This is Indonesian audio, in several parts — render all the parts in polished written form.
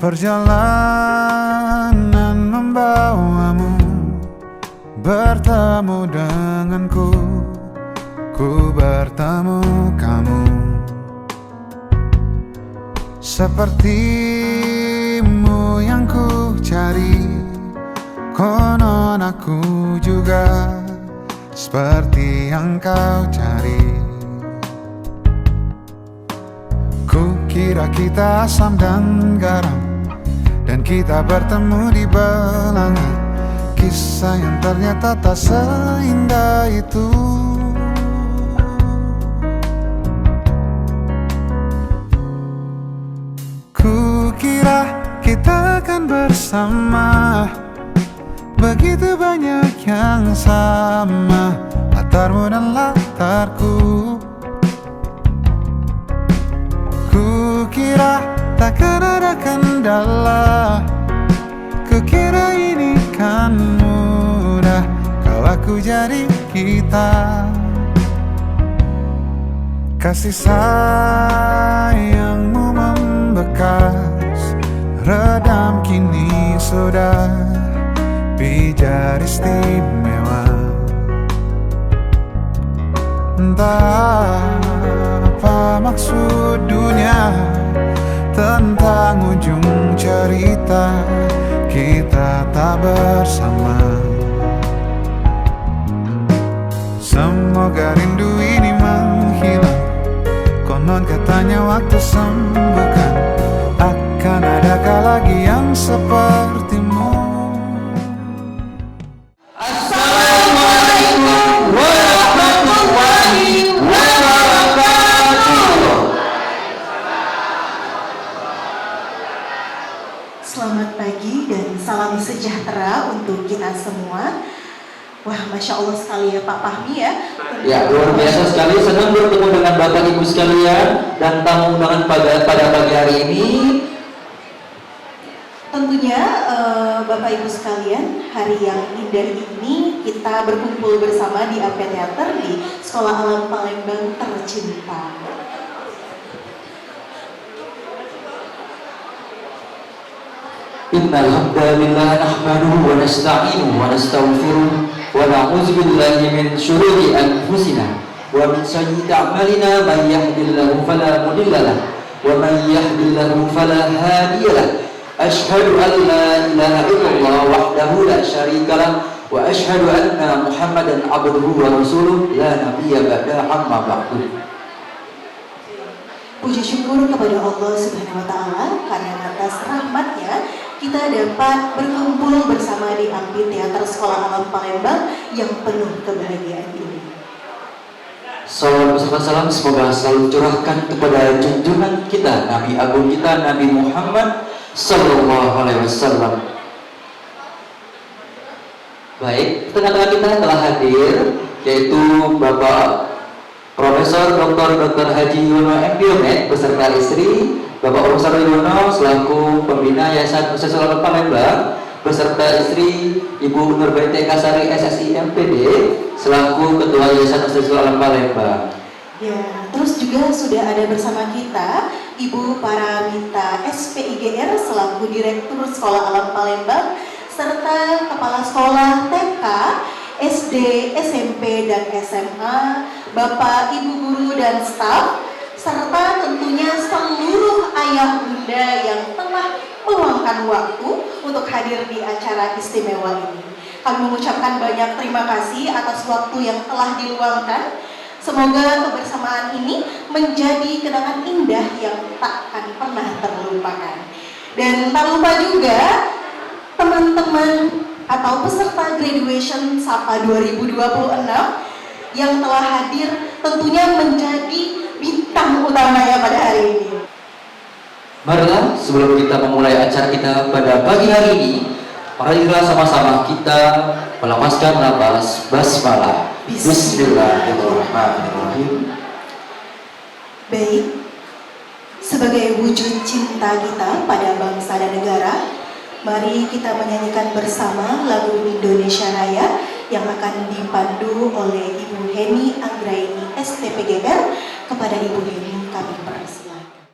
Perjalanan membawamu bertemu denganku, ku bertemu kamu. Sepertimu yang ku cari, konon aku juga seperti yang kau cari. Ku kira kita asam dan garam, dan kita bertemu di belanga. Kisah yang ternyata tak seindah itu. Ku kira kita akan bersama, begitu banyak yang sama, latarmu dan latarku. Ku kira takkan ada kendala, kukira ini kan mudah kalau aku jadi kita. Kasih sayangmu membekas, redam kini sudah pijar istimewa. Entah apa maksud dunia tentang ujung cerita kita tak bersama. Semoga rindu ini menghilang, konon katanya waktu sembuhkan. Akan adakah lagi yang sepertimu? Assalamualaikum warahmatullahi wabarakatuh. Selamat pagi dan salam sejahtera untuk kita semua. Wah, Masya Allah sekali ya Pak Fahmi ya. Ya, luar biasa sekali, senang bertemu dengan Bapak Ibu sekalian dan tamu undangan pada pagi hari ini. Tentunya Bapak Ibu sekalian, hari yang indah ini kita berkumpul bersama di Amfiteater di Sekolah Alam Palembang tercinta. Innal hamdalillah nahmaduhu wa nasta'inuhu wa nastaghfiruh wa na'udzu billahi min syururi anfusina wa min sayyiati a'malina. May yahdihillahu fala mudilla lahu wa may yahdihillahu fala hadiya lahu. Asyhadu an la ilaha illallah wahdahu la syarika lahu wa asyhadu anna Muhammadan abduhu wa rasuluh la nabiyya ba'da amma ba'du. Puji syukur kepada Allah Subhanahu wa taala karena atas rahmatnya kita dapat berkumpul bersama di Amfiteater Sekolah Alam Palembang yang penuh kebahagiaan ini. Salawat beserta salam semoga selalu curahkan kepada junjungan kita, Nabi Agung kita, Nabi Muhammad Sallallahu Alaihi Wasallam. Baik, tengah-tengah kita telah hadir yaitu Bapak Profesor Dr. Haji Yono MPiomed beserta istri, Bapak Profesor Yono selaku pembina Yayasan Nusantara Alam Palembang beserta istri Ibu Nurbaiti Kasari SSI MPD selaku Ketua Yayasan Nusantara Alam Palembang. Ya, terus juga sudah ada bersama kita Ibu Paramita SPIGR selaku Direktur Sekolah Alam Palembang serta Kepala Sekolah TK, SD, SMP, dan SMA, Bapak, Ibu Guru, dan staf, serta tentunya seluruh ayah bunda yang telah meluangkan waktu untuk hadir di acara istimewa ini. Kami mengucapkan banyak terima kasih atas waktu yang telah diluangkan. Semoga kebersamaan ini menjadi kenangan indah yang takkan pernah terlupakan. Dan tak lupa juga teman-teman atau peserta graduation SAPA 2026 yang telah hadir tentunya menjadi bintang utamanya pada hari ini. Marilah sebelum kita memulai acara kita pada pagi hari ini, marilah sama-sama kita melafazkan nafas basmalah. Bismillahirrahmanirrahim. Baik, sebagai wujud cinta kita pada bangsa dan negara, mari kita menyanyikan bersama lagu Indonesia Raya yang akan dipandu oleh Ibu Heni Anggraini STPGR. Kepada Ibu Heni kami persilakan.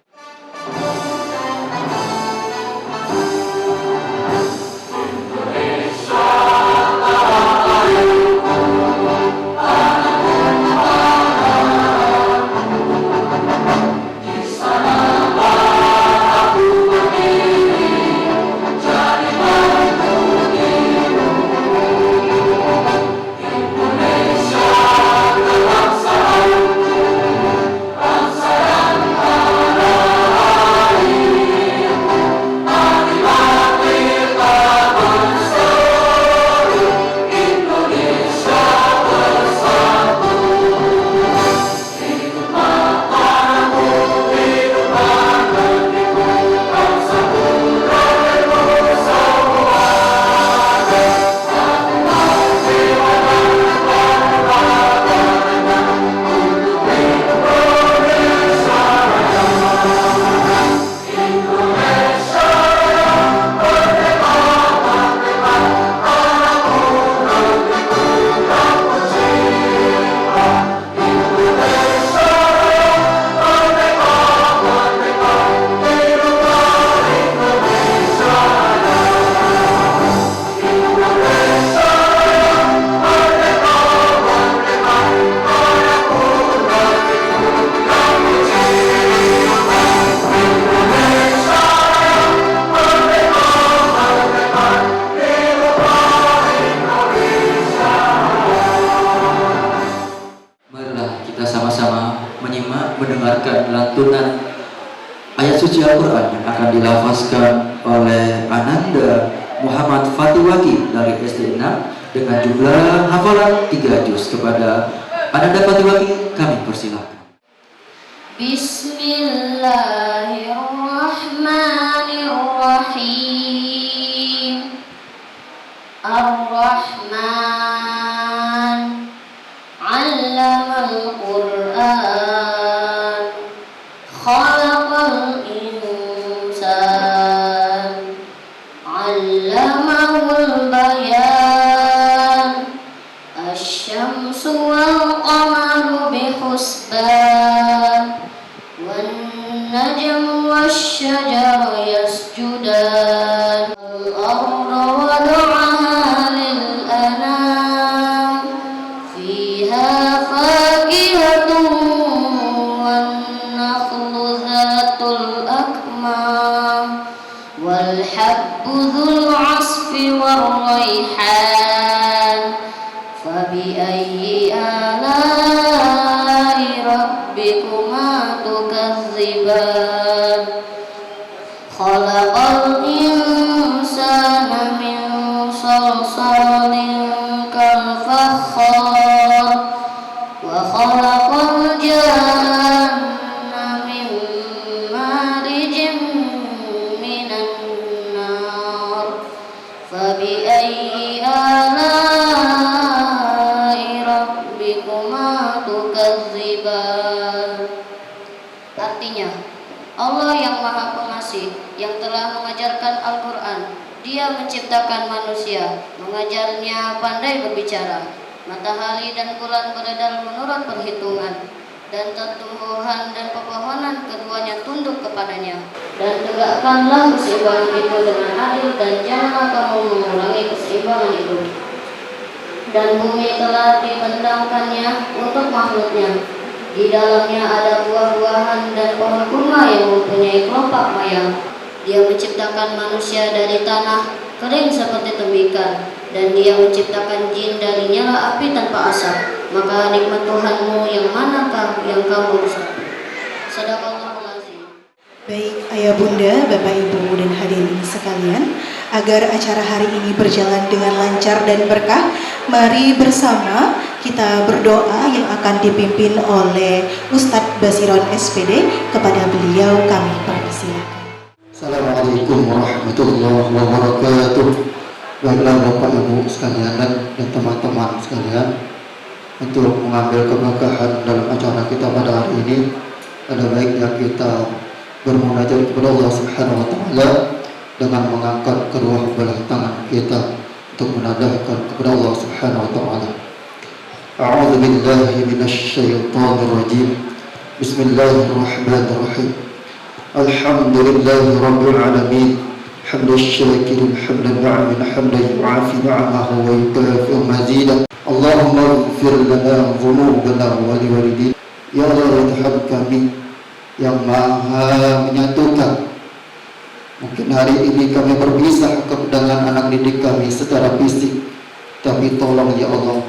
akan dilafazkan oleh Ananda Muhammad Fatiwaki dari SD 6 dengan jumlah hafalan 3 juz. Kepada Ananda Fatiwaki kami persilahkan. Bismillahirrahmanirrahim. Ar-Rahman 'allamal Qur'an, khalaqal insan, 'allamahul bayan, asy-syamsu wal qamaru bihusban, wan najmu wasy-syajaru yasjudan, wal arda wada'aha lil anam, fiha fakihatun wan nakhlu dzatul akmam, wal habbu dzul 'asfi war rayhan, fabi ayyi ala'i rabbikuma tukadziban. Khalaqal insana min salsalin kal fakhar, wa khalaqal janna min marijin minan nar, fabi ayyi ala'i rabbikuma tukadziban. Artinya, Allah yang Maha Pengasih yang telah mengajarkan Al-Quran. Dia menciptakan manusia, mengajarnya pandai berbicara. Matahari dan bulan beredar menurut perhitungan, dan tumbuhan dan pepohonan keduanya tunduk kepadanya. Dan tegakkanlah keseimbangan itu dengan adil, dan janganlah kamu mengurangi keseimbangan itu. Dan bumi telah dibentangkannya untuk makhluknya. Di dalamnya ada buah-buahan dan pohon kurma yang mempunyai kelopak mayang. Dia menciptakan manusia dari tanah kering seperti temikan, dan dia menciptakan jin dari nyala api tanpa asap. Maka nikmat Tuhanmu yang manakah yang kamu rusak? Sadaqallahul azim. Baik ayah bunda, bapak ibu dan hadirin sekalian, agar acara hari ini berjalan dengan lancar dan berkah, mari bersama kita berdoa yang akan dipimpin oleh Ustadz Basiron SPD. Kepada beliau kami persilakan. Assalamualaikum warahmatullahi wabarakatuh. Baiklah Bapak Ibu sekalian dan teman-teman sekalian, untuk mengambil keberkahan dalam acara kita pada hari ini, ada baiknya kita bermunajat kepada Allah Subhanahu wa taala dengan mengangkat kedua belah tangan kita untuk menadahkan kepada Allah Subhanahu wa taala. A'udzu billahi minasy syaithanir rajim. Bismillahirrahmanirrahim. Alhamdulillahi rabbil alamin. Hamdan syakirin hamdan na'iman hamdan yu'afi na'amahu wa yukafi mazidah. Allahumma ighfir lana dhunubana wa liwalidina. Ya Allah, ya Tuhan kami yang Maha menyatukan. Mungkin hari ini kami berpisah dengan anak didik kami secara fisik, tapi tolong ya Allah,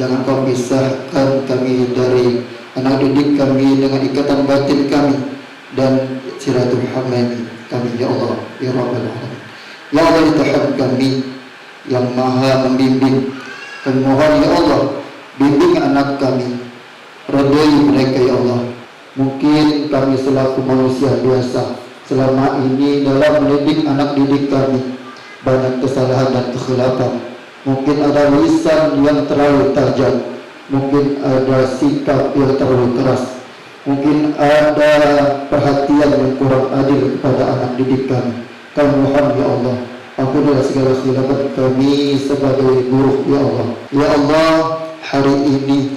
jangan kau pisahkan kami dari anak didik kami dengan ikatan batin kami dan silaturahmi kami ya Allah ya Rabbal Alamin. Ya Allah, ya Tuhan kami yang Maha membimbing, kami mohon ya Allah, bimbing anak kami, redai mereka ya Allah. Mungkin kami selaku manusia biasa selama ini dalam mendidik anak didik kami banyak kesalahan dan kekhilafan. Mungkin ada lisan yang terlalu tajam, mungkin ada sikap yang terlalu keras, mungkin ada perhatian yang kurang adil kepada anak didik kami. Kami mohon ya Allah, ampunilah segala khilafat kami sebagai guru ya Allah. Ya Allah, hari ini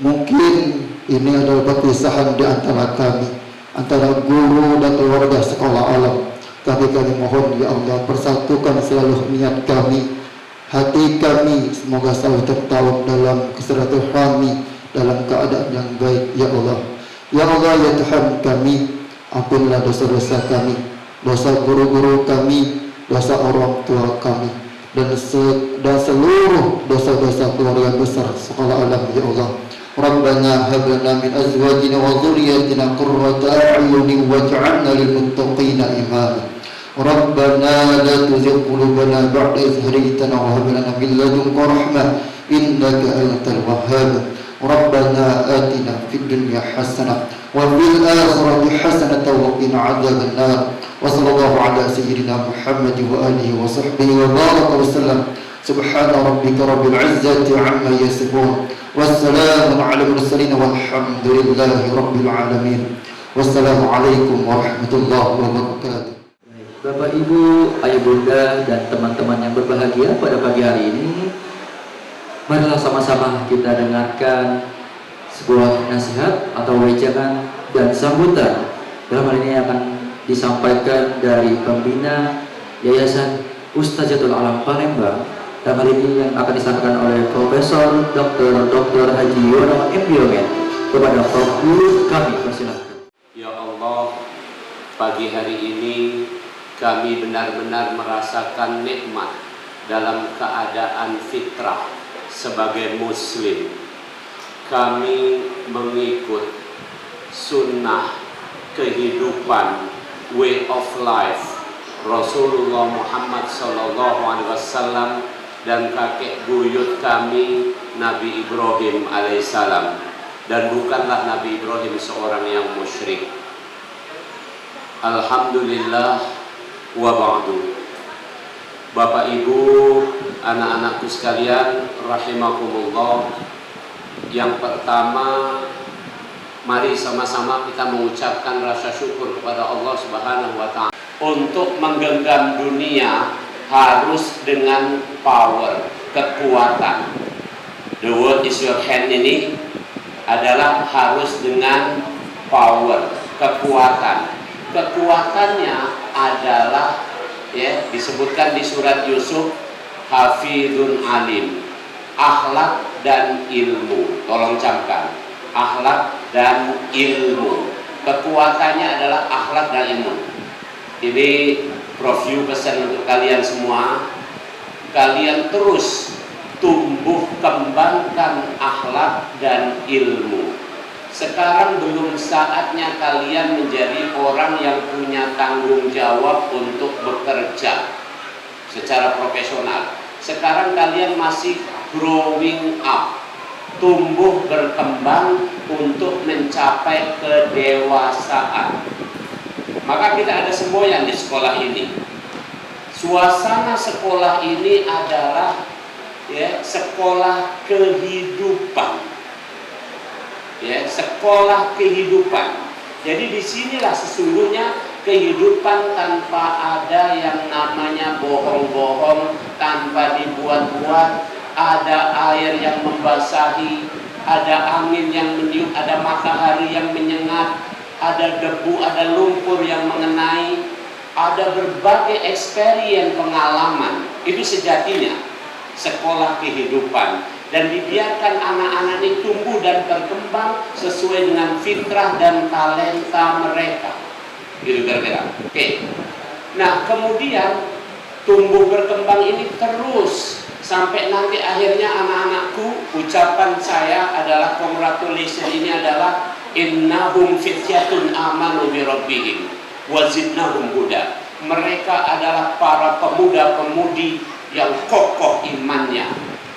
mungkin ini adalah perpisahan di antara kami, antara guru dan keluarga sekolah alam. Tapi kami mohon ya Allah, persatukan selalu niat kami, hati kami, semoga selalu tertaut dalam kesilaturahmi, dalam keadaan yang baik ya Allah. Ya Allah, ya Tuhan kami, ampunilah dosa-dosa kami, dosa guru-guru kami, dosa orang tua kami, dan seluruh dosa-dosa keluarga besar sekolah alam ya Allah. ربنا هب لنا من أزواجنا وذرياتنا قرة أعين واجعلنا للمتقين إماما ربنا لا تزغ قلوبنا بعد إذ هديتنا وهب لنا من لدنك رحمة إنك أنت الوهاب ربنا آتنا في الدنيا حسنة وفي الآخرة حسنة وقنا عذاب النار وصلى الله على سيدنا محمد وآله وصحبه وبارك وسلم سبحان ربك رب العزة عما يصفون والسلام على المرسلين والحمد لله رب العالمين والسلام عليكم ورحمة الله وبركاته. Bapak, Ibu, Ayah, Bunda, dan teman-teman yang berbahagia pada pagi hari ini, marilah sama-sama kita dengarkan sebuah nasihat atau wejangan dan sambutan dalam hal ini akan disampaikan dari pembina Yayasan Ustadzatul Alam Palembang. Dalam hal ini yang akan disampaikan oleh Profesor Dr. Haji Yono MDiON kepada Prof. Guru kami. Persilakan. Ya Allah, pagi hari ini kami benar-benar merasakan nikmat dalam keadaan fitrah sebagai muslim. Kami mengikut sunnah kehidupan, way of life Rasulullah Muhammad SAW dan kakek buyut kami Nabi Ibrahim alaihissalam, dan bukanlah Nabi Ibrahim seorang yang musyrik. Alhamdulillah wa ba'du. Bapak, Ibu, anak-anakku sekalian rahimakumullah, yang pertama mari sama-sama kita mengucapkan rasa syukur kepada Allah Subhanahu wa Ta'ala. Untuk menggenggam dunia harus dengan power, kekuatan. The word is your hand ini adalah harus dengan power, kekuatan. Kekuatannya adalah disebutkan di surat Yusuf, hafidun alim, akhlak dan ilmu. Tolong camkan, akhlak dan ilmu. Kekuatannya adalah akhlak dan ilmu. Ini Prof. Yu pesan untuk kalian semua, kalian terus tumbuh kembangkan akhlak dan ilmu. Sekarang belum saatnya kalian menjadi orang yang punya tanggung jawab untuk bekerja secara profesional. Sekarang kalian masih growing up, tumbuh berkembang untuk mencapai kedewasaan. Maka kita ada semboyan di sekolah ini. Suasana sekolah ini adalah sekolah kehidupan. Sekolah kehidupan. Jadi disinilah sesungguhnya kehidupan tanpa ada yang namanya bohong-bohong, tanpa dibuat-buat. Ada air yang membasahi, ada angin yang meniup, ada matahari yang menyengat, ada debu, ada lumpur yang mengenai, ada berbagai experience, pengalaman. Itu sejatinya sekolah kehidupan. Dan dibiarkan anak-anak ini tumbuh dan berkembang sesuai dengan fitrah dan talenta mereka. Gitu kira-kira. Oke. Nah, kemudian tumbuh berkembang ini terus sampai nanti akhirnya anak-anakku, ucapan saya adalah congratulations, ini adalah innahum fityatun amanu bi rabbihim wa zidnahum huda. Mereka adalah para pemuda-pemudi yang kokoh imannya,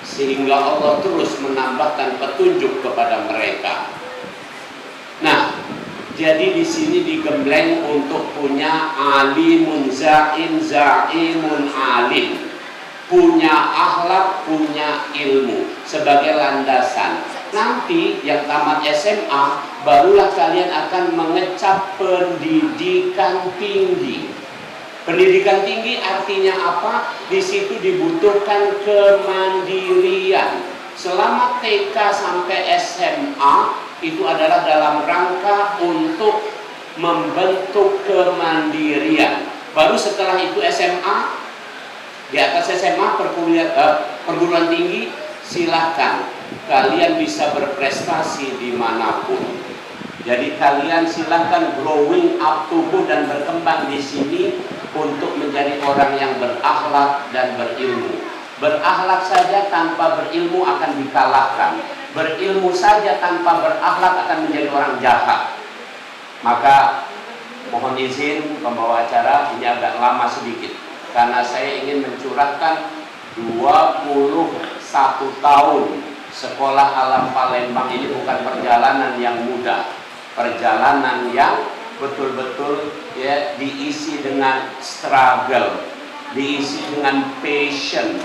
sehingga Allah terus menambahkan petunjuk kepada mereka. Nah, jadi di sini digembleng untuk punya alimun za'in, za'imun alim, punya akhlak, punya ilmu sebagai landasan. Nanti yang tamat SMA barulah kalian akan mengecap pendidikan tinggi. Pendidikan tinggi artinya apa? Di situ dibutuhkan kemandirian. Selama TK sampai SMA itu adalah dalam rangka untuk membentuk kemandirian. Baru setelah itu SMA, di atas SMA perguruan tinggi, silakan kalian bisa berprestasi dimanapun. Jadi kalian silakan growing up, tumbuh dan berkembang di sini untuk menjadi orang yang berakhlak dan berilmu. Berakhlak saja tanpa berilmu akan dikalahkan. Berilmu saja tanpa berakhlak akan menjadi orang jahat. Maka mohon izin pembawa acara, ini agak lama sedikit karena saya ingin mencurahkan 21 tahun sekolah alam Palembang ini bukan perjalanan yang mudah, perjalanan yang betul-betul ya diisi dengan struggle, diisi dengan passion.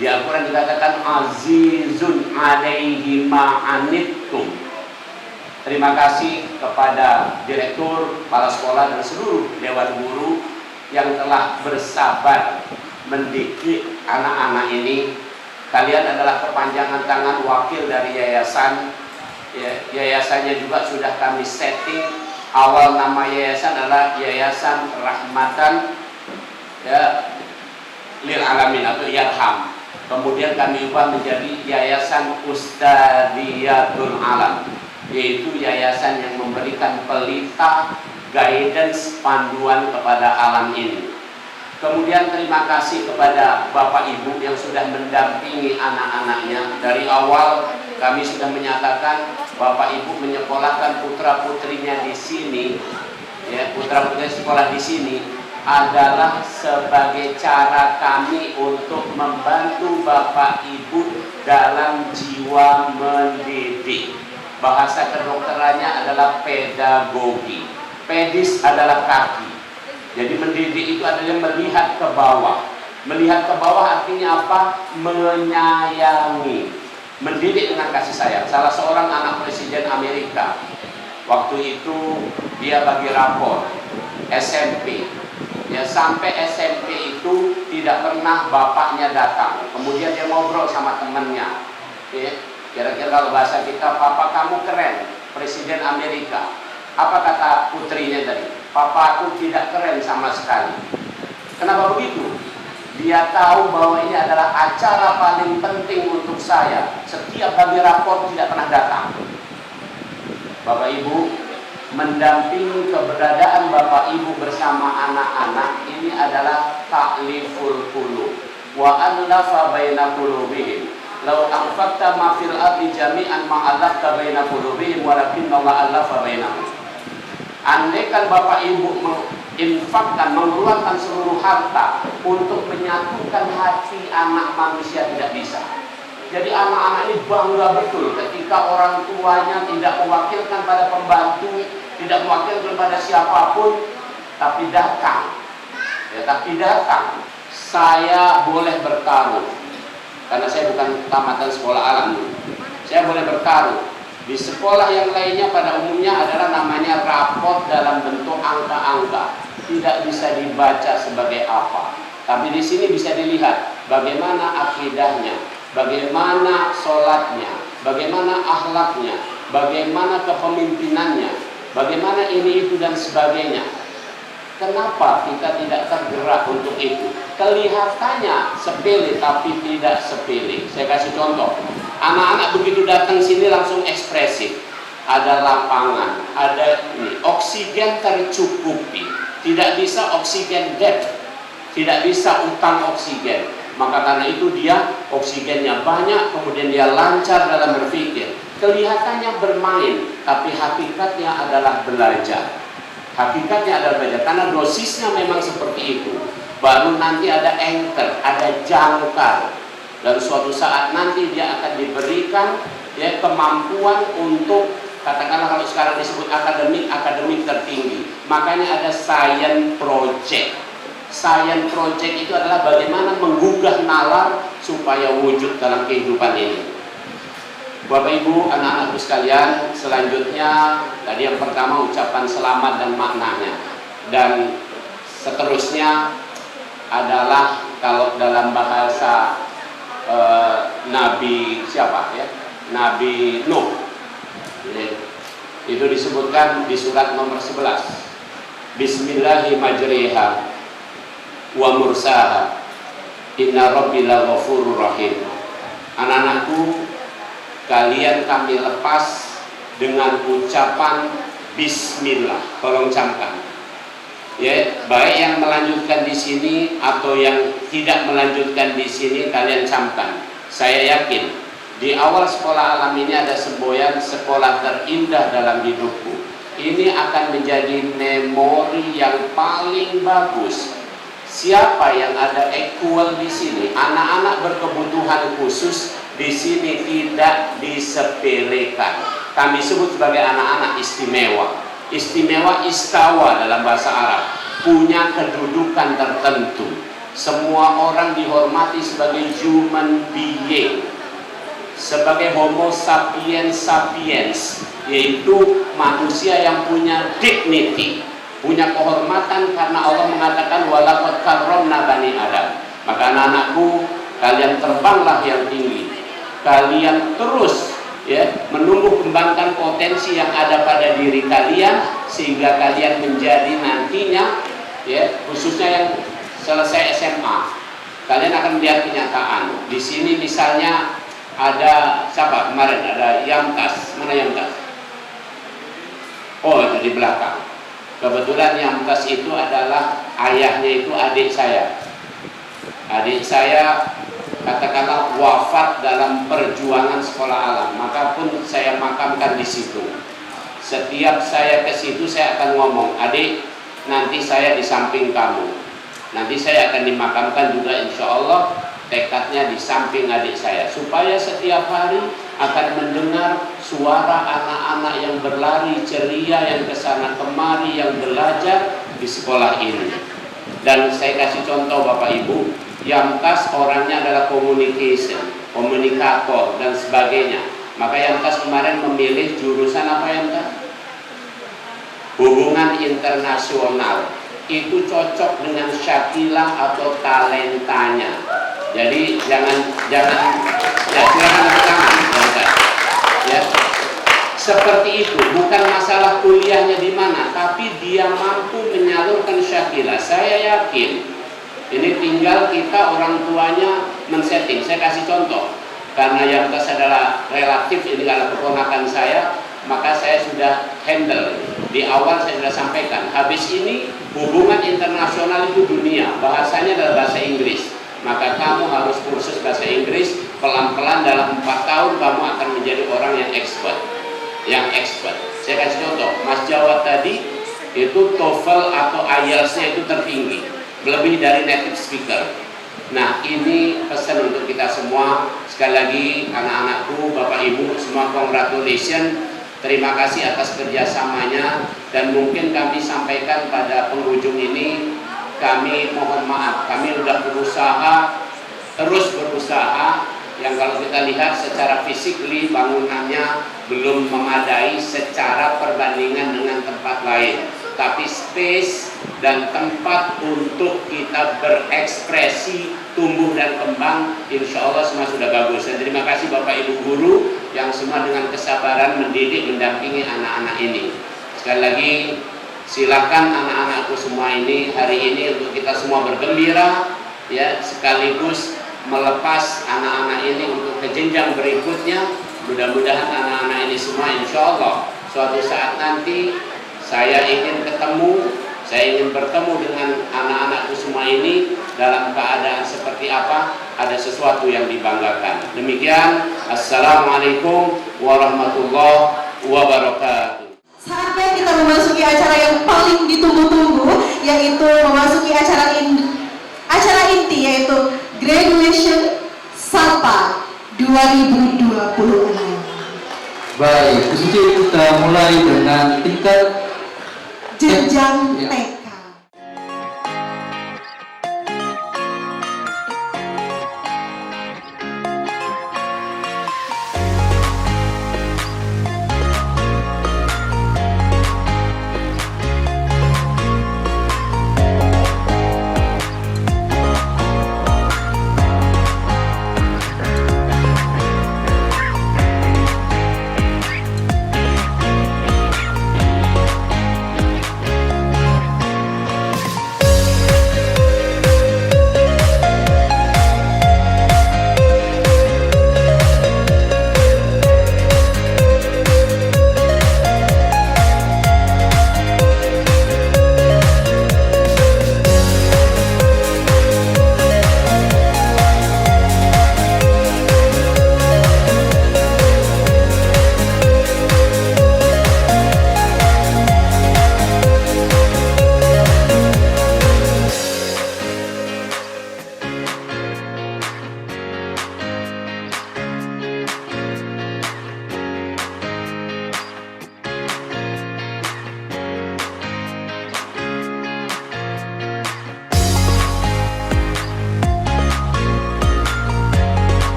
Di Al-Quran dikatakan azizun alaihi ma'anittum. Terima kasih kepada direktur, kepala sekolah dan seluruh dewan guru yang telah bersabar mendidik anak-anak ini. Kalian adalah kepanjangan tangan wakil dari yayasan. Ya, yayasannya juga sudah kami setting. Awal nama yayasan adalah Yayasan Rahmatan ya, Lil Alamin atau Yarham. Kemudian kami ubah menjadi Yayasan Ustadiyatul Alam, yaitu yayasan yang memberikan pelita, guidance, panduan kepada alam ini. Kemudian terima kasih kepada Bapak Ibu yang sudah mendampingi anak-anaknya. Dari awal kami sudah menyatakan Bapak Ibu menyekolahkan putra-putrinya di sini, ya, putra-putri sekolah di sini adalah sebagai cara kami untuk membantu Bapak Ibu dalam jiwa mendidik. Bahasa kedokterannya adalah pedagogi. Pedis adalah kaki. Jadi mendidik itu adalah melihat ke bawah. Melihat ke bawah artinya apa? Menyayangi. Mendidik dengan kasih sayang. Salah seorang anak presiden Amerika, waktu itu dia bagi rapor SMP. Ya, sampai SMP itu tidak pernah bapaknya datang. Kemudian dia ngobrol sama temannya. Ya, kira-kira kalau bahasa kita, papa kamu keren, presiden Amerika. Apa kata putrinya tadi? Papa aku tidak keren sama sekali. Kenapa begitu? Dia tahu bahwa ini adalah acara paling penting untuk saya. Setiap bagi rapor tidak pernah datang. Bapak Ibu, mendampingi keberadaan Bapak Ibu bersama anak-anak ini adalah ta'liful qulub wa allafa baina qulubihim. Law anfaqta ma fil ardi jami'an ma allafta baina qulubihim walakinna Allah allafa bainahum. Andaikan Bapak Ibu menginfakkan, mengeluarkan seluruh harta untuk menyatukan hati anak manusia tidak bisa. Jadi anak-anak ini bangga betul ketika orang tuanya tidak mewakilkan pada pembantu, tidak mewakilkan pada siapapun, tapi datang. Ya, tapi datang. Saya boleh bertaruh, karena saya bukan tamatan sekolah alam. Saya boleh bertaruh. Di sekolah yang lainnya pada umumnya adalah namanya rapot dalam bentuk angka-angka, tidak bisa dibaca sebagai apa. Tapi di sini bisa dilihat bagaimana akidahnya, bagaimana sholatnya, bagaimana akhlaknya, bagaimana kepemimpinannya, bagaimana ini itu dan sebagainya. Kenapa kita tidak tergerak untuk itu? Kelihatannya sepele tapi tidak sepele. Saya kasih contoh. Anak-anak begitu datang sini langsung ekspresif. Ada lapangan, ada ini, oksigen tercukupi. Tidak bisa oksigen debt, tidak bisa utang oksigen. Maka karena itu dia oksigennya banyak, kemudian dia lancar dalam berpikir. Kelihatannya bermain, tapi hakikatnya adalah belajar. Hakikatnya adalah belajar, karena dosisnya memang seperti itu. Baru nanti ada anchor, ada jangkar, dan suatu saat nanti dia akan diberikan ya kemampuan untuk, katakanlah kalau sekarang disebut akademik tertinggi. Makanya ada science project. Science project itu adalah bagaimana menggugah nalar supaya wujud dalam kehidupan ini. Bapak Ibu, anak-anakku sekalian, selanjutnya tadi yang pertama ucapan selamat dan maknanya, dan seterusnya adalah kalau dalam bahasa Nabi siapa ya? Nabi Nuh. Itu disebutkan di surat nomor 11. Bismillahirrahmanirrahim. Wa mursaha. Inna rabbil ghafurur rahim. Anak-anakku, kalian kami lepas dengan ucapan bismillah. Tolong camkan. Ya, baik yang melanjutkan di sini atau yang tidak melanjutkan di sini, kalian camkan. Saya yakin di awal sekolah alam ini ada semboyan sekolah terindah dalam hidupku. Ini akan menjadi memori yang paling bagus. Siapa yang ada equal di sini? Anak-anak berkebutuhan khusus di sini tidak disepelekan. Kami sebut sebagai anak-anak istimewa. Istimewa, istawa dalam bahasa Arab, punya kedudukan tertentu. Semua orang dihormati sebagai human being, sebagai homo sapiens sapiens, yaitu manusia yang punya dignity, punya kehormatan, karena Allah mengatakan walaqad karramna bani Adam. Maka anak-anakku, kalian terbanglah yang tinggi, kalian terus menumbuh kembangkan potensi yang ada pada diri kalian, sehingga kalian menjadi nantinya, khususnya yang selesai SMA, kalian akan melihat kenyataan. Di sini misalnya ada siapa kemarin? Ada Yamtas. Mana Yamtas? Oh, itu di belakang. Kebetulan Yamtas itu adalah ayahnya itu adik saya. Adik saya katakanlah wafat dalam perjuangan sekolah alam, maka pun saya makamkan di situ. Setiap saya ke situ saya akan ngomong, adik, nanti saya di samping kamu. Nanti saya akan dimakamkan juga insya Allah, tekadnya di samping adik saya, supaya setiap hari akan mendengar suara anak-anak yang berlari ceria, yang kesana kemari, yang belajar di sekolah ini. Dan saya kasih contoh Bapak Ibu, Yamtas orangnya adalah communication, komunikator dan sebagainya. Maka Yamtas kemarin memilih jurusan apa Yamtas? Hubungan internasional. Itu cocok dengan Syakila atau talentanya. Jadi jangan ya silakan tangan, ya. Seperti itu, bukan masalah kuliahnya di mana, tapi dia mampu menyalurkan Syakila. Saya yakin ini tinggal kita orang tuanya men-setting. Saya kasih contoh, karena Yamtas adalah relatif, ini adalah keponakan saya, maka saya sudah handle. Di awal saya sudah sampaikan, habis ini hubungan internasional itu dunia, bahasanya adalah bahasa Inggris. Maka kamu harus kursus bahasa Inggris, pelan-pelan dalam 4 tahun kamu akan menjadi orang yang expert. Saya kasih contoh, Mas Jawa tadi itu TOEFL atau IELTS-nya itu tertinggi, lebih dari native speaker. Nah, ini pesan untuk kita semua. Sekali lagi anak-anakku, Bapak Ibu, semua congratulations. Terima kasih atas kerjasamanya. Dan mungkin kami sampaikan pada penghujung ini, kami mohon maaf, kami sudah terus berusaha, yang kalau kita lihat secara fisikly bangunannya belum memadai secara perbandingan dengan tempat lain, tapi space dan tempat untuk kita berekspresi, tumbuh dan kembang, insya Allah semua sudah bagus. Dan terima kasih Bapak Ibu guru yang semua dengan kesabaran mendidik, mendampingi anak-anak ini. Sekali lagi silakan anak-anakku semua ini hari ini untuk kita semua bergembira, ya, sekaligus melepas anak-anak ini untuk ke jenjang berikutnya. Mudah-mudahan anak-anak ini semua insya Allah suatu saat nanti saya ingin bertemu dengan anak-anakku semua ini dalam keadaan seperti apa, ada sesuatu yang dibanggakan. Demikian, Assalamualaikum warahmatullahi wabarakatuh. Saatnya kita memasuki acara yang paling ditunggu-tunggu, yaitu memasuki acara inti, yaitu Graduation SAPA 2026. Baik, khususnya kita mulai dengan tingkat jenjang ya. TK.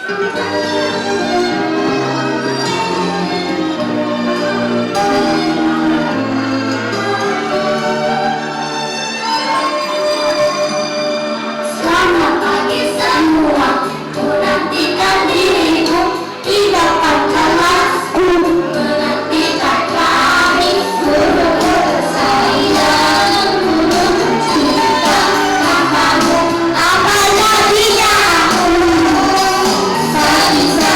Selamat pagi semua, ku nantikan dirimu di depan kelasku, menantikan kami guru-guru sayang, guru tercinta, namamu apa jadinya? Pagi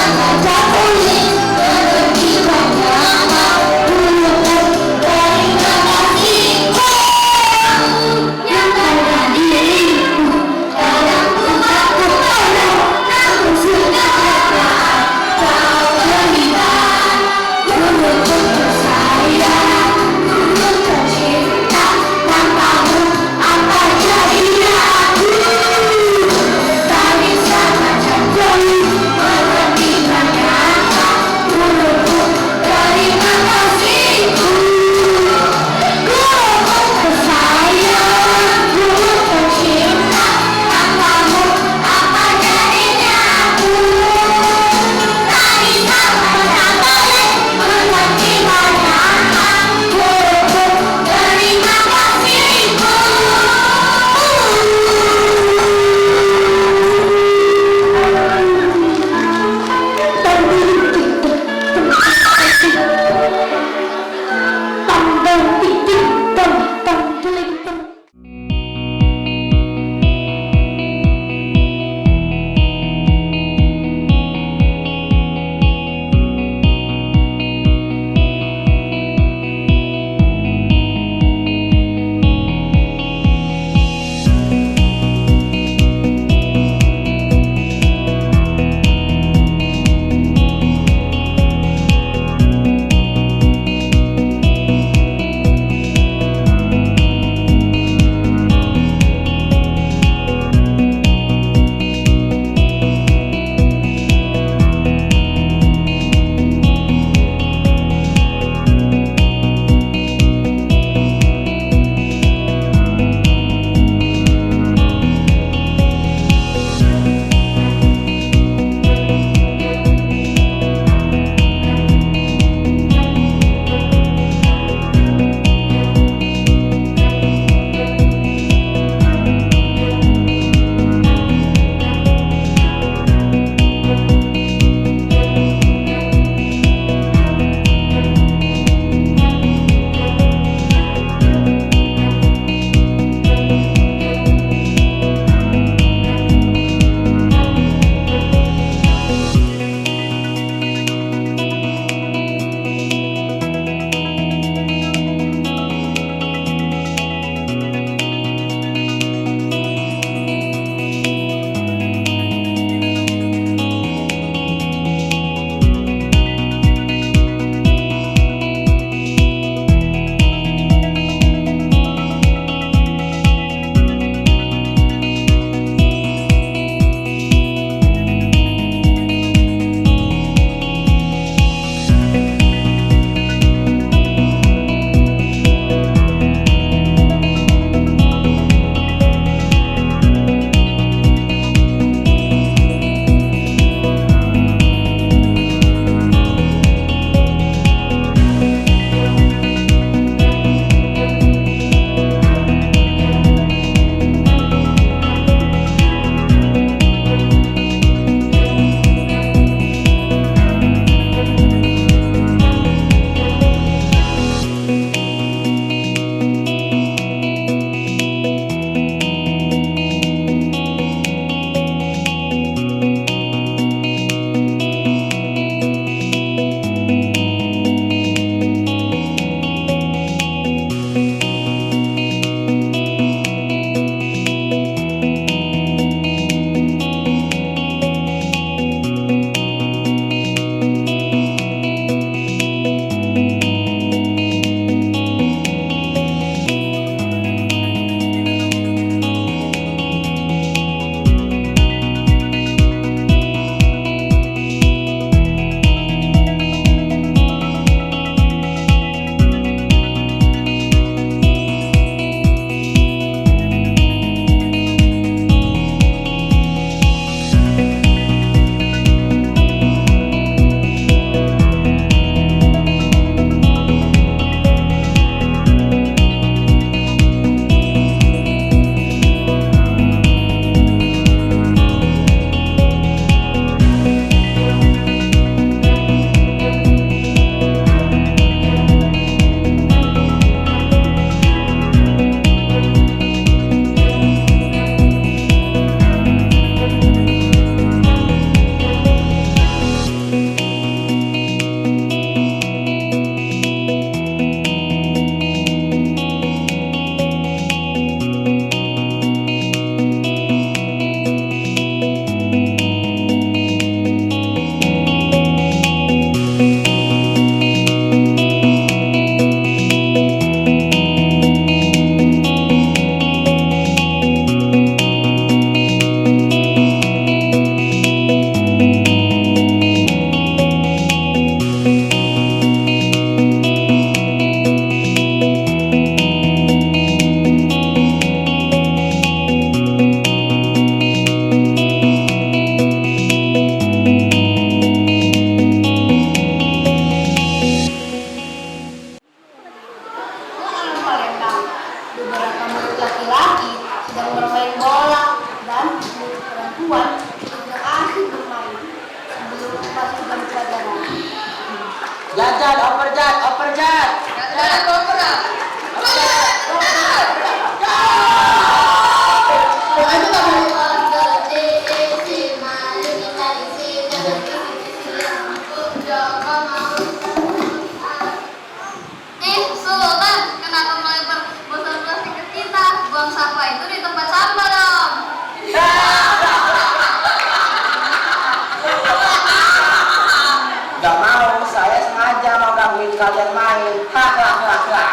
kalian main. Hahaha.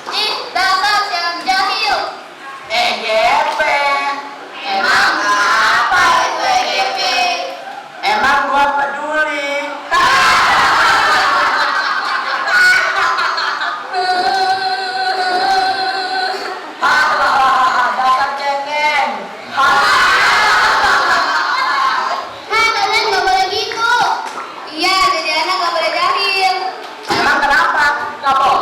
Ih, dasar yang jahil. EGP. Emang apa itu EGP? Emang gua peduli. Hahaha, dasar cengeng. Hah, kalian nggak boleh gitu. Iya, jadi anak nggak boleh jahil. Emang kenapa? Nggak boleh.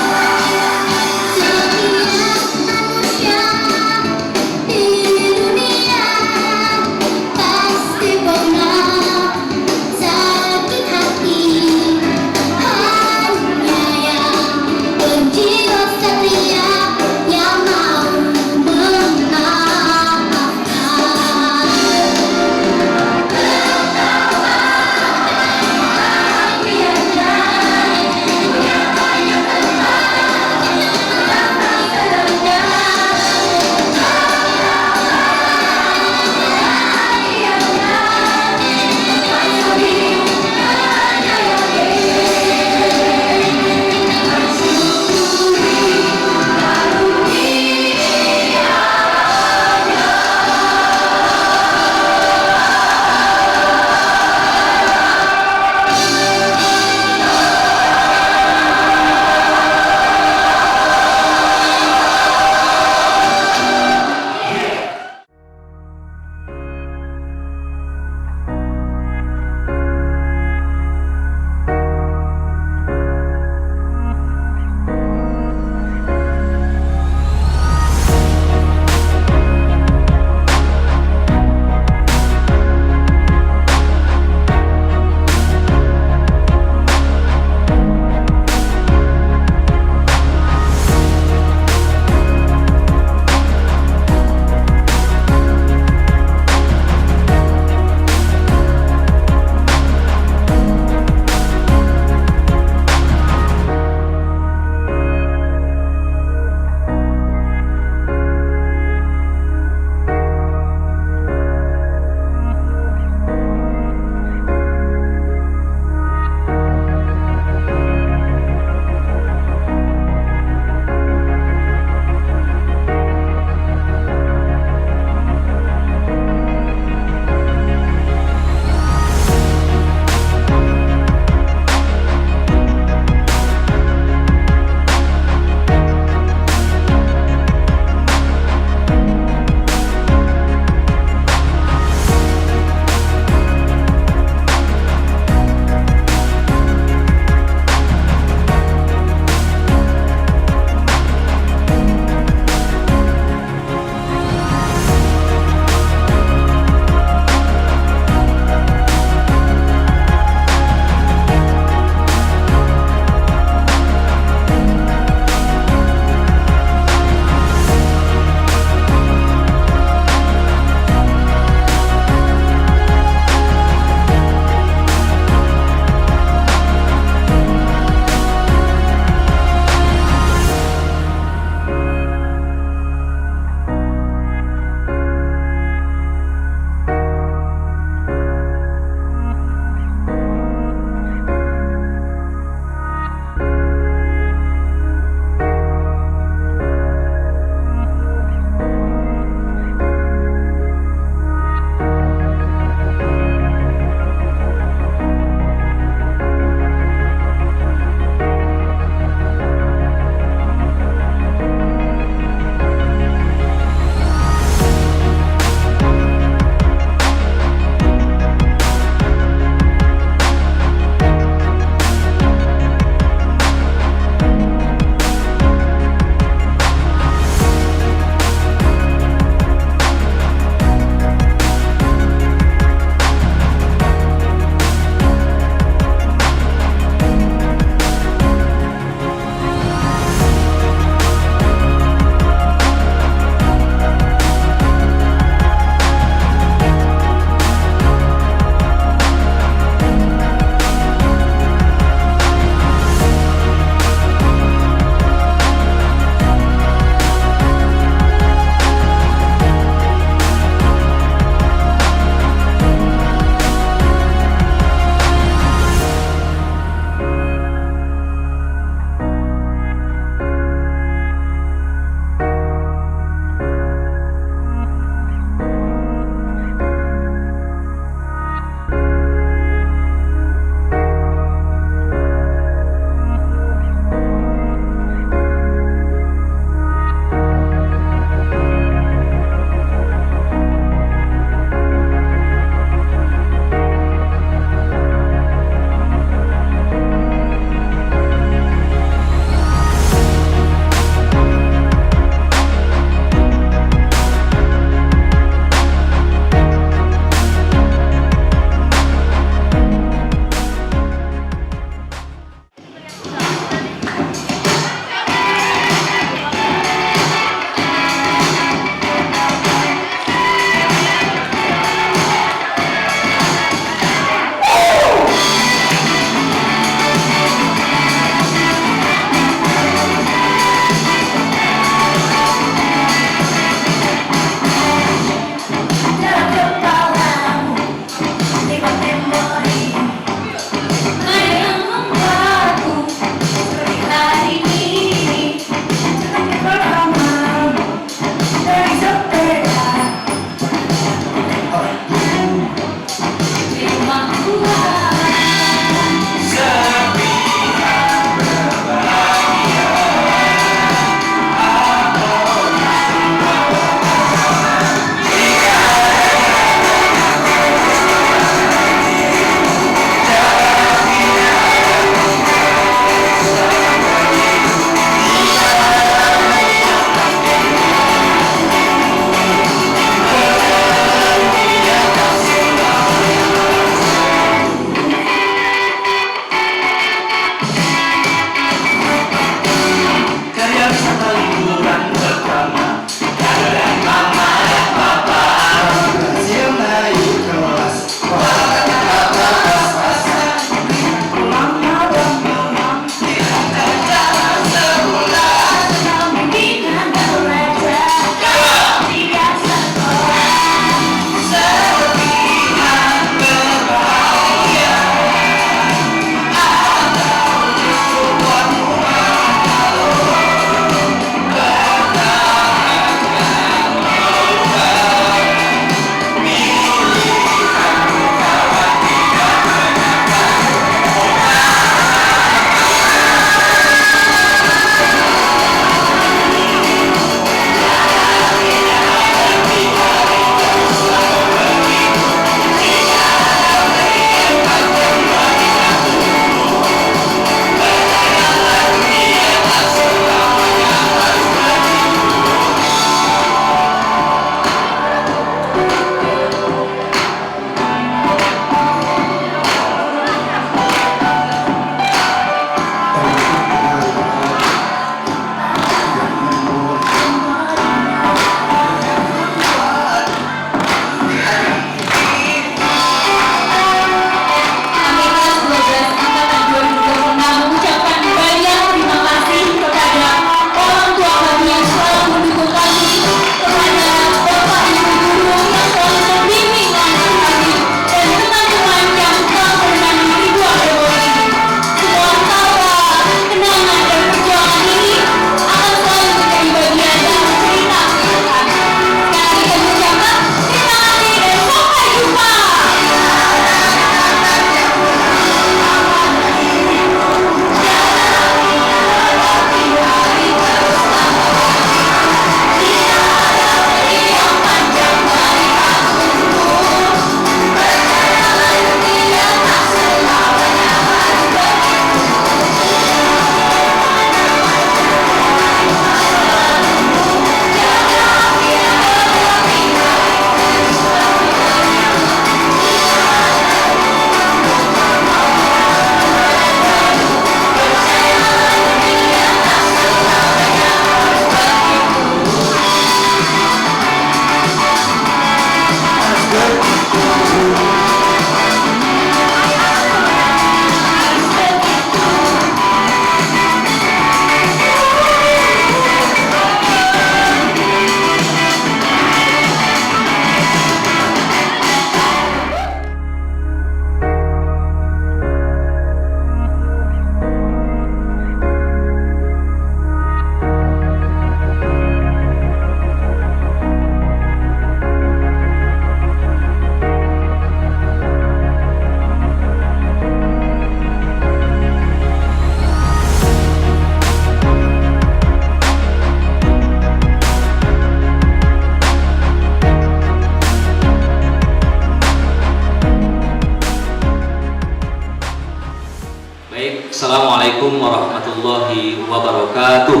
Baik, Assalamualaikum warahmatullahi wabarakatuh.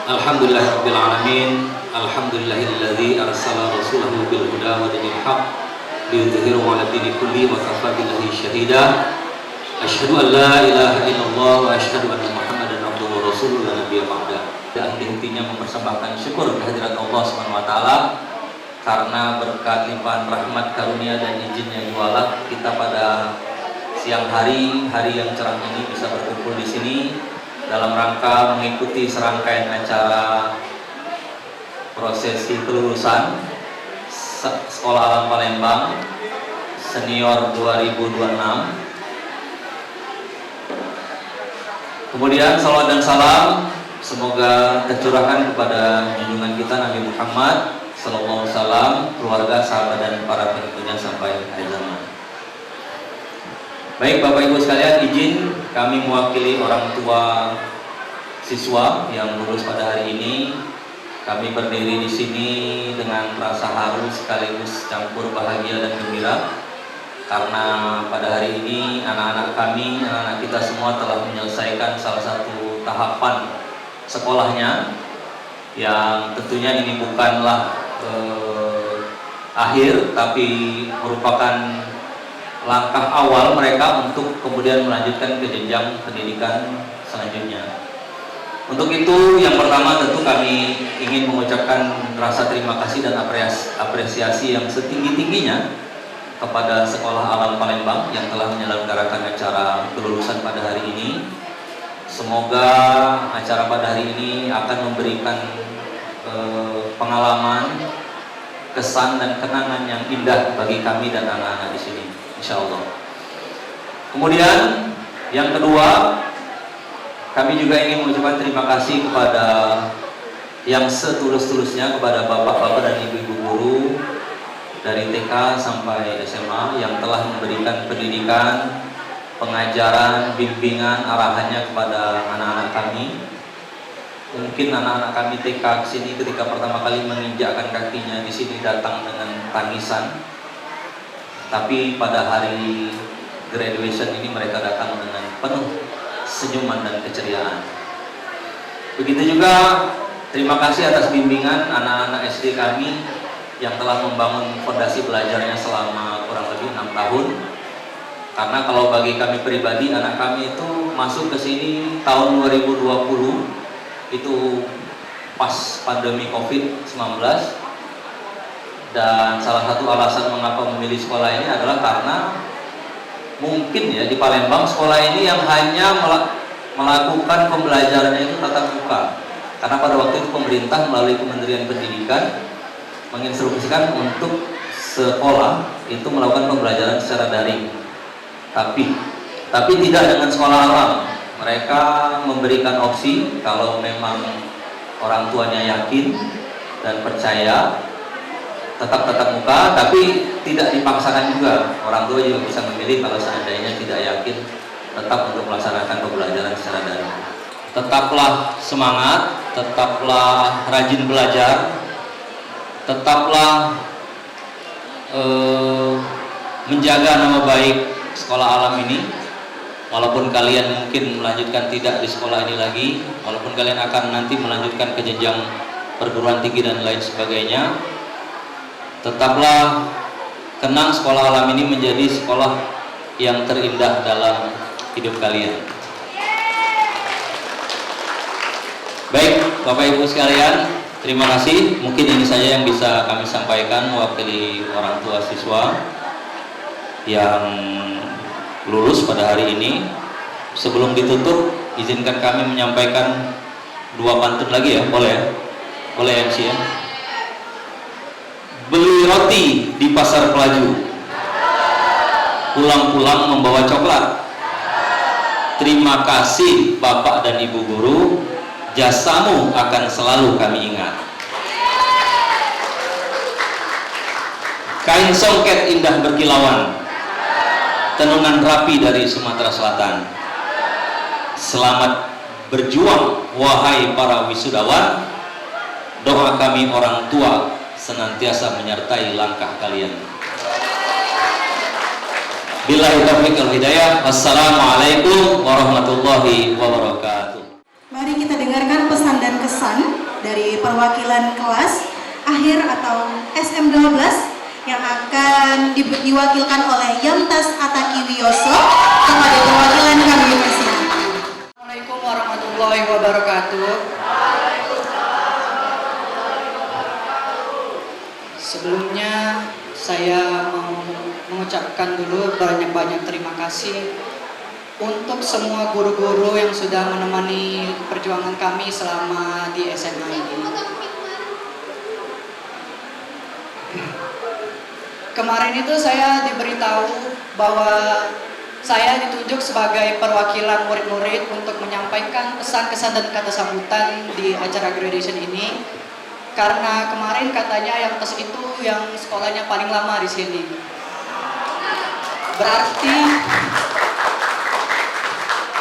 Alhamdulillahirabbil alamin. Alhamdulillahilladzi arsala rasulahu bil huda wa dinil haqq liyudhhirahu 'ala dini kulli wa kafa billahi syahida. Asyhadu an la ilaha illallah wa asyhadu anna Muhammadan abduhu wa rasuluhu la nabiyya ba'da. Dan intinya mempersembahkan syukur kehadirat Allah Subhanahu wa taala karena berkat limpahan rahmat karunia dan izinnya Allah kita pada siang hari yang cerah ini bisa berkumpul di sini dalam rangka mengikuti serangkaian acara prosesi kelulusan Sekolah Alam Palembang Senior 2026. Kemudian salawat dan salam semoga tercurahkan kepada junjungan kita Nabi Muhammad sallallahu alaihi wasallam, keluarga, sahabat dan para pengikutnya sampai akhir zaman. Baik Bapak Ibu sekalian, izin kami mewakili orang tua siswa yang lulus pada hari ini. Kami berdiri di sini dengan rasa haru sekaligus campur bahagia dan gembira karena pada hari ini anak-anak kami, anak-anak kita semua telah menyelesaikan salah satu tahapan sekolahnya yang tentunya ini bukanlah akhir tapi merupakan langkah awal mereka untuk kemudian melanjutkan ke jenjang pendidikan selanjutnya. Untuk itu yang pertama tentu kami ingin mengucapkan rasa terima kasih dan apresiasi yang setinggi-tingginya kepada Sekolah Alam Palembang yang telah menyelenggarakan acara kelulusan pada hari ini. Semoga acara pada hari ini akan memberikan pengalaman, kesan dan kenangan yang indah bagi kami dan anak-anak di sini, insya Allah. Kemudian yang kedua, kami juga ingin mengucapkan terima kasih kepada yang setulus-tulusnya kepada bapak-bapak dan ibu-ibu guru dari TK sampai SMA yang telah memberikan pendidikan, pengajaran, bimbingan, arahannya kepada anak-anak kami. Mungkin anak-anak kami TK kesini ketika pertama kali menginjakkan kakinya di sini datang dengan tangisan, tapi pada hari graduation ini mereka datang dengan penuh senyuman dan keceriaan. Begitu juga terima kasih atas bimbingan anak-anak SD kami yang telah membangun fondasi belajarnya selama kurang lebih 6 tahun. Karena kalau bagi kami pribadi, anak kami itu masuk ke sini tahun 2020 itu pas pandemi COVID-19, dan salah satu alasan mengapa memilih sekolah ini adalah karena mungkin ya di Palembang sekolah ini yang hanya melakukan pembelajarannya itu tatap muka, karena pada waktu itu pemerintah melalui Kementerian Pendidikan menginstruksikan untuk sekolah itu melakukan pembelajaran secara daring. Tapi tidak dengan sekolah alam. Mereka memberikan opsi kalau memang orang tuanya yakin dan percaya tetap tatap muka, tapi tidak dipaksakan juga. Orang tua juga bisa memilih kalau seandainya tidak yakin tetap untuk melaksanakan pembelajaran secara daring. Tetaplah semangat, tetaplah rajin belajar, tetaplah menjaga nama baik sekolah alam ini. Walaupun kalian mungkin melanjutkan tidak di sekolah ini lagi, walaupun kalian akan nanti melanjutkan ke jenjang perguruan tinggi dan lain sebagainya, tetaplah kenang sekolah alam ini menjadi sekolah yang terindah dalam hidup kalian. Baik Bapak Ibu sekalian, terima kasih. Mungkin ini saja yang bisa kami sampaikan mewakili orang tua siswa yang lulus pada hari ini. Sebelum ditutup, izinkan kami menyampaikan 2 pantun lagi ya, boleh ya? Boleh ya MC ya? Beli roti di pasar Pelaju, pulang-pulang membawa coklat. Terima kasih Bapak dan Ibu Guru, jasamu akan selalu kami ingat. Kain songket indah berkilauan, tenungan rapi dari Sumatera Selatan. Selamat berjuang wahai para wisudawan. Doa kami orang tua senantiasa menyertai langkah kalian. Billahi taufiq wal hidayah. Wassalamualaikum warahmatullahi wabarakatuh. Mari kita dengarkan pesan dan kesan dari perwakilan kelas akhir atau SM12 yang akan diwakilkan oleh Yamtas Ataki Wiyoso kepada perwakilan kami persilakan. Assalamualaikum warahmatullahi wabarakatuh. Sebelumnya saya mau mengucapkan dulu banyak-banyak terima kasih untuk semua guru-guru yang sudah menemani perjuangan kami selama di SMA ini. Kemarin itu saya diberitahu bahwa saya ditunjuk sebagai perwakilan murid-murid untuk menyampaikan pesan-kesan dan kata sambutan di acara graduation ini. Karena kemarin katanya yang tes itu yang sekolahnya paling lama di sini.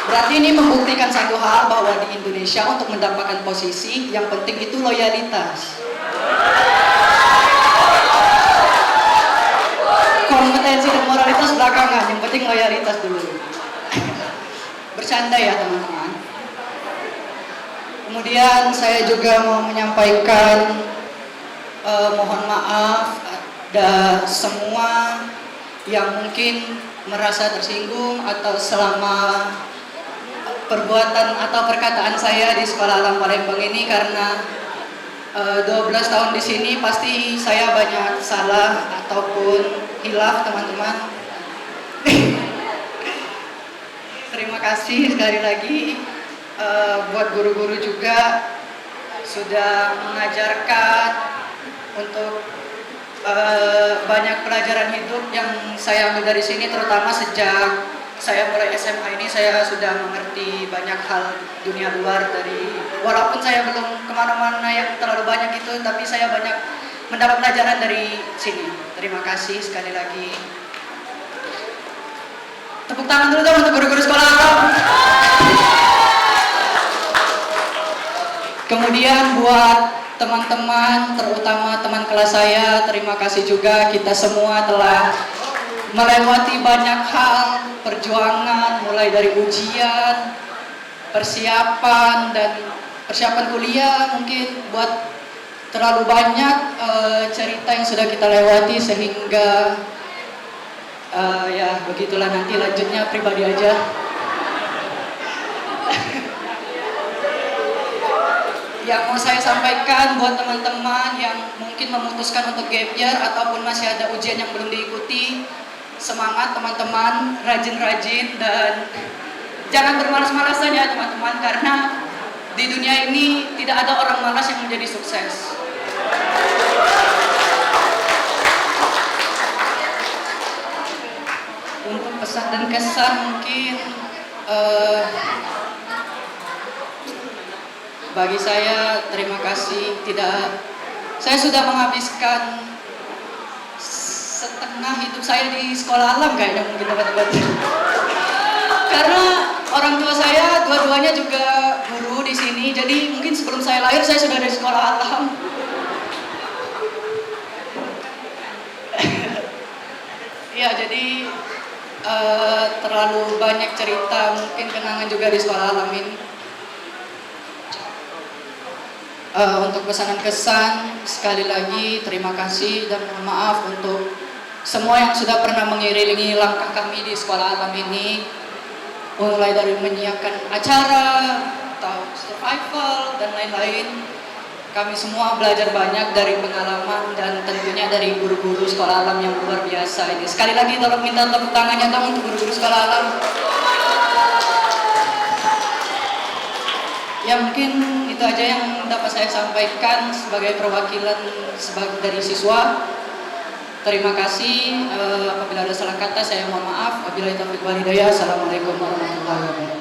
Berarti ini membuktikan satu hal bahwa di Indonesia untuk mendapatkan posisi yang penting itu loyalitas. Kompetensi dan moralitas belakangan, yang penting loyalitas dulu. Bercanda ya teman-teman. Kemudian saya juga mau menyampaikan mohon maaf ada semua yang mungkin merasa tersinggung atau selama perbuatan atau perkataan saya di Sekolah Alam Palembang ini, karena 12 tahun di sini pasti saya banyak salah ataupun hilaf teman-teman. Terima kasih sekali lagi buat guru-guru juga sudah mengajarkan untuk banyak pelajaran hidup yang saya ambil dari sini, terutama sejak saya mulai SMA ini saya sudah mengerti banyak hal dunia luar dari, walaupun saya belum kemana-mana yang terlalu banyak itu, tapi saya banyak mendapat pelajaran dari sini. Terima kasih sekali lagi. Tepuk tangan dulu dong untuk guru-guru sekolah alam. Kemudian buat teman-teman, terutama teman kelas saya, terima kasih juga. Kita semua telah melewati banyak hal, perjuangan, mulai dari ujian, persiapan, dan persiapan kuliah. Mungkin buat terlalu banyak cerita yang sudah kita lewati, sehingga ya begitulah, nanti lanjutnya pribadi aja. Yang mau saya sampaikan buat teman-teman yang mungkin memutuskan untuk gap year ataupun masih ada ujian yang belum diikuti, semangat teman-teman, rajin-rajin, dan jangan bermalas-malasan ya teman-teman, karena di dunia ini tidak ada orang malas yang menjadi sukses. Untuk pesan dan kesan mungkin bagi saya, terima kasih. Saya sudah menghabiskan setengah hidup saya di sekolah alam kayaknya, mungkin teman-teman. Karena orang tua saya dua-duanya juga guru di sini, jadi mungkin sebelum saya lahir saya sudah dari sekolah alam. Ya, jadi terlalu banyak cerita, mungkin kenangan juga di sekolah alam ini. Untuk pesanan kesan, sekali lagi terima kasih dan mohon maaf untuk semua yang sudah pernah mengiringi langkah kami di sekolah alam ini, mulai dari menyiapkan acara atau survival dan lain-lain. Kami semua belajar banyak dari pengalaman dan tentunya dari guru-guru sekolah alam yang luar biasa ini. Sekali lagi tolong minta tepuk tangannya dong untuk guru-guru sekolah alam. Ya, mungkin itu aja yang dapat saya sampaikan sebagai perwakilan dari siswa. Terima kasih. Apabila ada salah kata saya mohon maaf. Wabillahi taufiq wal hidayah. Assalamualaikum warahmatullahi wabarakatuh.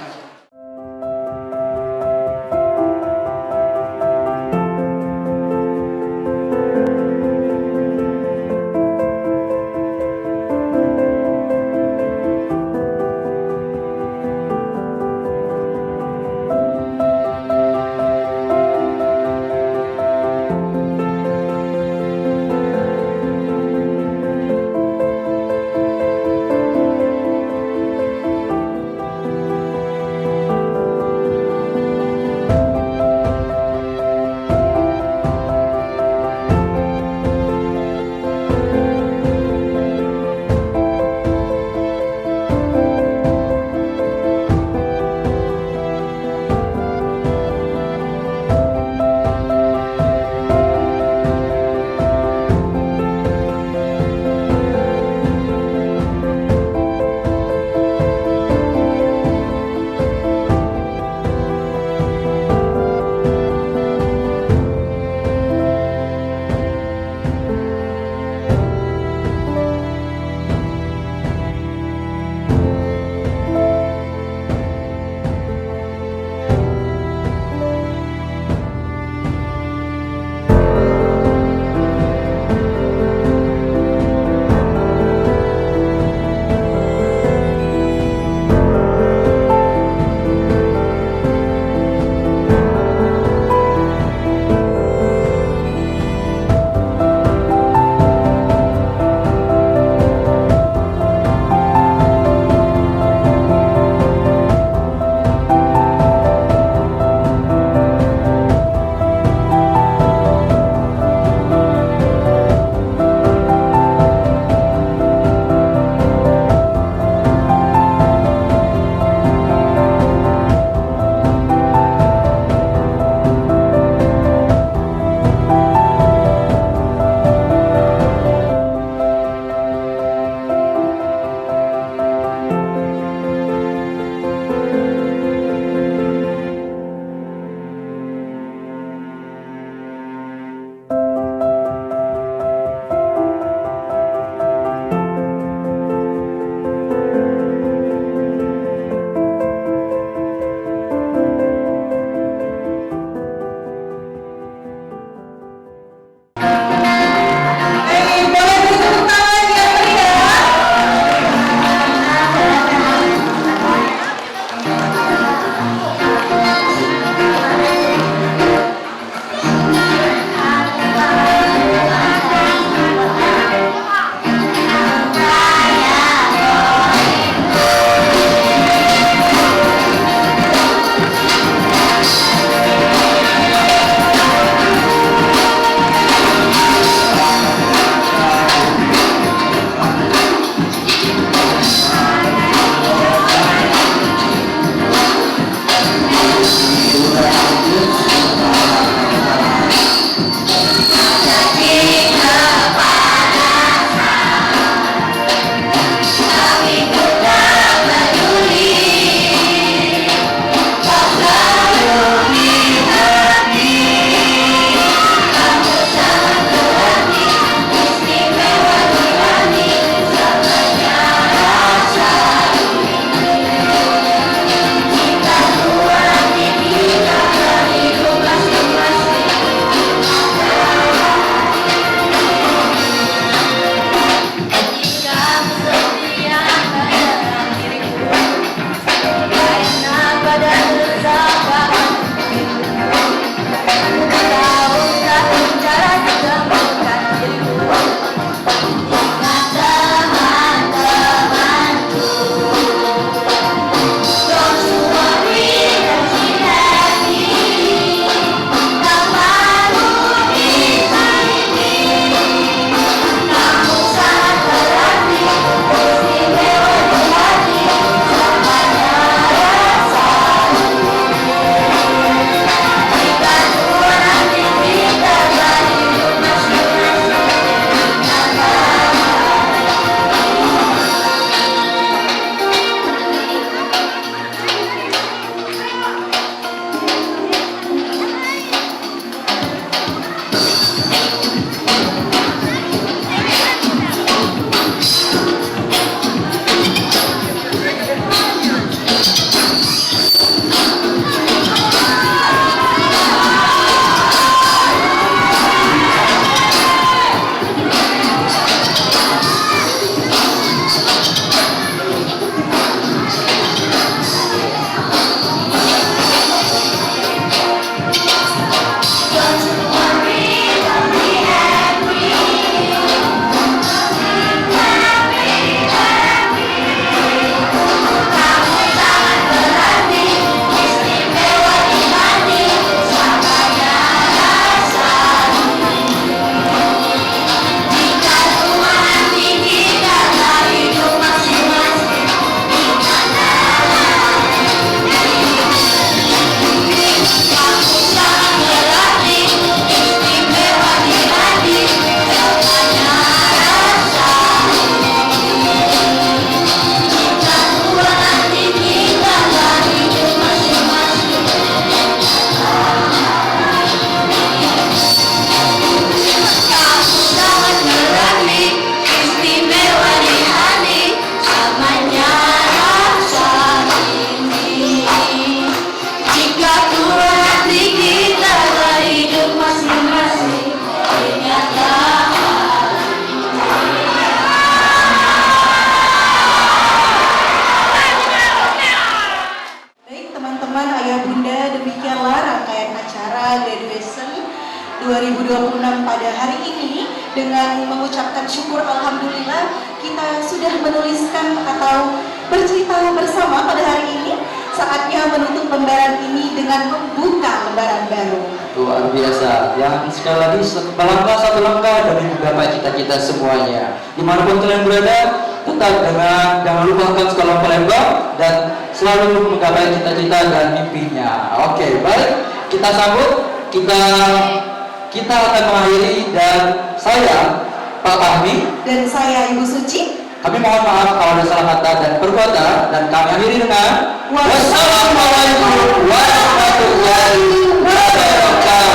2026 pada hari ini dengan mengucapkan syukur alhamdulillah kita sudah menuliskan atau bercerita bersama pada hari ini. Saatnya menutup lembaran ini dengan membuka lembaran baru. Luar biasa. Yang sekali lagi melangkah satu langkah demi menggapai cita-cita semuanya. Dimanapun kalian berada, tetap dengan jangan lupakan sekolah Palembang dan selalu menggapai cita-cita dan mimpinya. Oke, baik. Kita sambut. Kita akan mengakhiri dan saya Pak Fahmi dan saya Ibu Suci. Kami mohon maaf kalau ada salah kata dan perbuatan, dan kami akhiri dengan wassalamualaikum warahmatullahi wabarakatuh.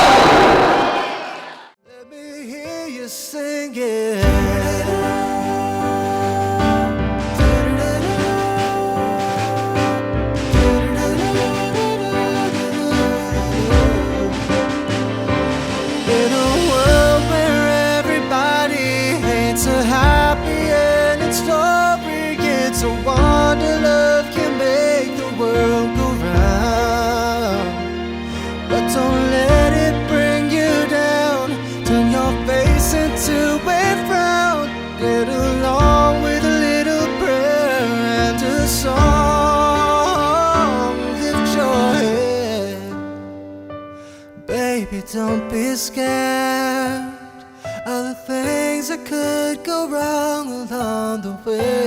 Let me hear you sing it. In a world where everybody hates a happy ending story, it's a wonder love can make the world go round. But don't let it bring you down. Turn your face into a frown. Get along with a little prayer and a song. Lift your head. Baby, don't be scared of the things that could go wrong along the way.